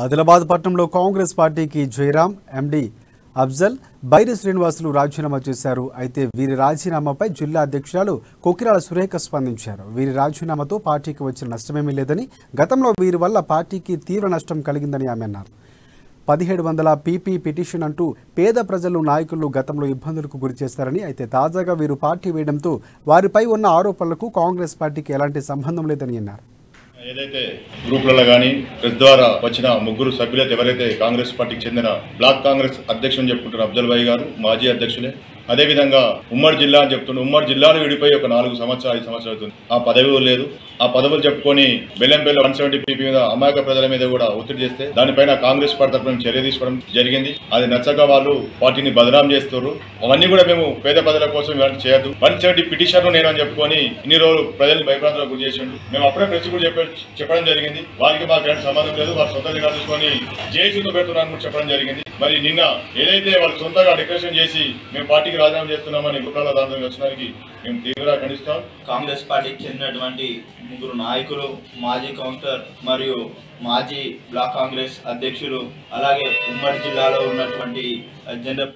ఆదిలాబాద్ పట్టణంలో కాంగ్రెస్ పార్టీకి జయరాం, ఎండి అఫ్జల్, బైరి శ్రీనివాసులు రాజీనామా చేశారు. అయితే వీరి రాజీనామాపై జిల్లా అధ్యక్షురాలు కొకిరాల సురేఖ స్పందించారు. వీరి రాజీనామాతో పార్టీకి వచ్చిన నష్టమేమీ లేదని, గతంలో వీరి వల్ల పార్టీకి తీవ్ర నష్టం కలిగిందని ఆమె అన్నారు. 1700 పీపీ పిటిషన్ అంటూ పేద ప్రజలు, నాయకులు గతంలో ఇబ్బందులకు గురి చేస్తారని, అయితే తాజాగా వీరు పార్టీ వేయడంతో వారిపై ఉన్న ఆరోపణలకు కాంగ్రెస్ పార్టీకి ఎలాంటి సంబంధం లేదని అన్నారు. ఏదైతే గ్రూపులలో కానీ ప్రెస్ ద్వారా వచ్చిన ముగ్గురు సభ్యులైతే ఎవరైతే కాంగ్రెస్ పార్టీకి చెందిన బ్లాక్ కాంగ్రెస్ అధ్యక్షుని చెప్పుకుంటున్న అఫ్జల్ భాయ్ గారు మాజీ అధ్యక్షులే, అదేవిధంగా ఉమ్మడి జిల్లా అని చెప్తున్న ఉమ్మడి జిల్లాను విడిపోయి ఒక 4 సంవత్సరాలు 5 సంవత్సరాలు అవుతుంది. ఆ పదవి లేదు. ఆ పదవులు చెప్పుకొని బెల్లంపల్లి 170 పీపీ మీద అమాయక ప్రజల మీద కూడా ఒత్తిడి చేస్తే దానిపైన కాంగ్రెస్ పార్టీ తరఫున చర్య తీసుకోవడం జరిగింది. అది నచ్చక వాళ్ళు పార్టీని బదనాం చేస్తారు. అవన్నీ కూడా మేము పేద ప్రజల కోసం ఇలాంటి చేయొద్దు. 170 పిటిషన్ నేను అని చెప్పుకొని ఇన్ని రోజులు ప్రజల్ని భయప్రాంతాలకు గురి చేసిండు. మేము అప్పుడే ప్రెస్ కూడా చెప్పడం జరిగింది. వారికి మాకు ఎలాంటి సంబంధం లేదు, వారు సొంతంగా తీసుకొని జేసీతో పెడుతున్నారని చెప్పడం జరిగింది. మరి నిన్న ఏదైతే వాళ్ళు సొంతంగా డిక్లరేషన్ చేసి మేము పార్టీకి రాజీనామా చేస్తున్నామని గుట్టాల దాంట్లో వచ్చినానికి మేము తీవ్రంగా ఖండిస్తాం. కాంగ్రెస్ పార్టీకి చెందినటువంటి ముగ్గురు నాయకులు, మాజీ కౌన్సిలర్ మరియు మాజీ బ్లాక్ కాంగ్రెస్ అధ్యక్షులు, అలాగే ఉమ్మడి జిల్లాలో ఉన్నటువంటి జనరల్